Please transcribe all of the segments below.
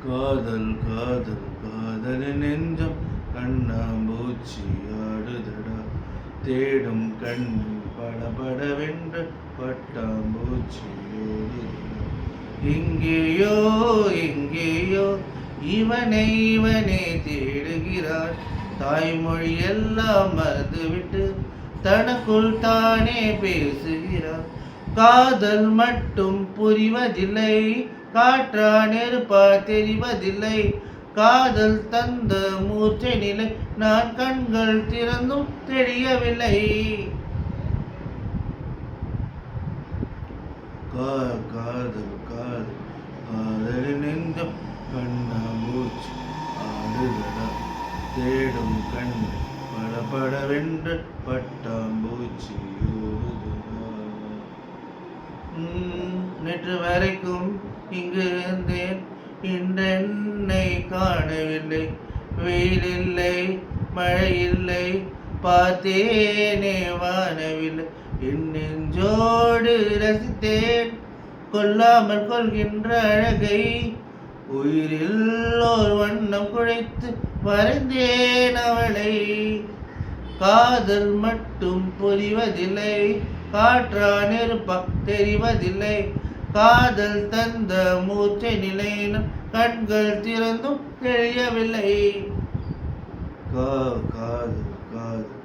காதல் காதல் காதல் நெஞ்சம் கண்ணாம்பூச்சி ஆடுதடா தேடும் கண்ணில் படபடவென்ற பட்டாம்பூச்சி ஓடுதடா எங்கேயோ எங்கேயோ இவனை இவனே தேடுகிறான் தாய்மொழி எல்லாம் மறந்துவிட்டு தனக்குள் தானே பேசுகிறான் காதல் மட்டும் புரிவதில்லை காற்றா நெருப்பா தெரிவதில்லை காதல் தந்த மூர்ச்சை நிலை நான் கண்கள் திறந்தும் தெரியவில்லை காதல் காதல் காதல் நெஞ்சம் கண்ணாமூச்சி ஆடுதடா தேடும் கண் படபடவென்று பட்டாம்பூச்சி நேற்று வரைக்கும் இங்கு இருந்தேன் இன்றென்னை காணவில்லை வெயிலில்லை மழையில்லை பார்த்தேனே வானவில்லை என் நெஞ்சோடு ரசித்தேன் கொல்லாமல் கொள்கின்ற அழகை உயிரில் ஒரு வண்ணம் குழைத்து வரைந்தேன் அவளை காதல் மட்டும் புரிவதில்லை காற்றா நெருப்பா தெரிவதில்லை காதல் தந்த மூச்சை நிலையினும் கண்கள் திறந்தும் தெரியவில்லை காதல் காதல்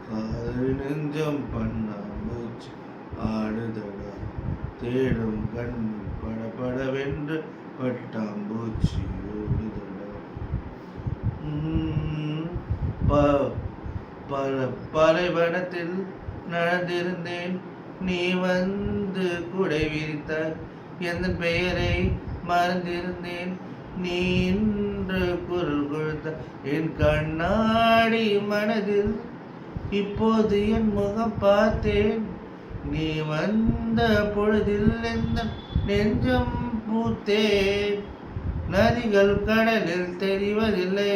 காதல் நெஞ்சம் பண்ணாம்பூச்சி ஆடுதடா தேடும் கண்ணில் படபடவென்று பட்டாம்பூச்சி ஓடுதடா பாலைவனத்தில் நடந்திருந்தேன் நீ வந்து குடை விரித்தாய் எந்த பெயரை மறந்திருந்தேன் நீ இன்று குரல் கொடுத்த என் கண்ணாடி மனதில் இப்போது என் முகம் பார்த்தேன் நீ வந்த பொழுதில் எந்த நெஞ்சம் பூத்தேன் நதிகள் கடலில் தெரிவதில்லை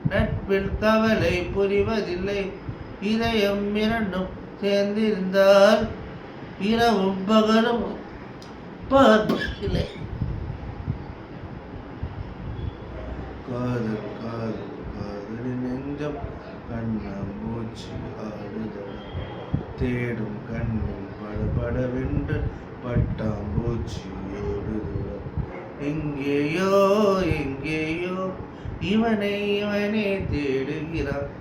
நட்பில் கவலை புரிவதில்லை இதயம் இரண்டும் சேர்ந்திருந்தால் இரவும் பகலும் பார்ப்பதில்லை காதல் காதல் காதல் நெஞ்சம் கண்ணாம்பூச்சி ஆடுதடா தேடும் கண்ணில் படபடவென்று பட்டாம்பூச்சி ஓடுதடா எங்கேயோ எங்கேயோ இவனை இவனே தேடுகிறான்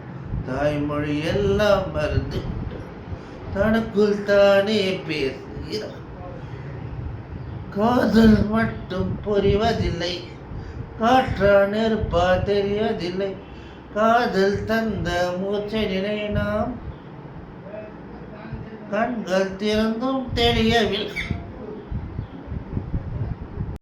தாய்மொழி எல்லாம் மறந்து தனக்குள் தானே பேசுகிறான் காதல் மட்டும் புரிவதில்லை காற்றா நெருப்பா தெரியவதில்லை காதல் தந்த மூச்சை நிலை நாம் கண்கள் திறந்தும் தெரியவில்லை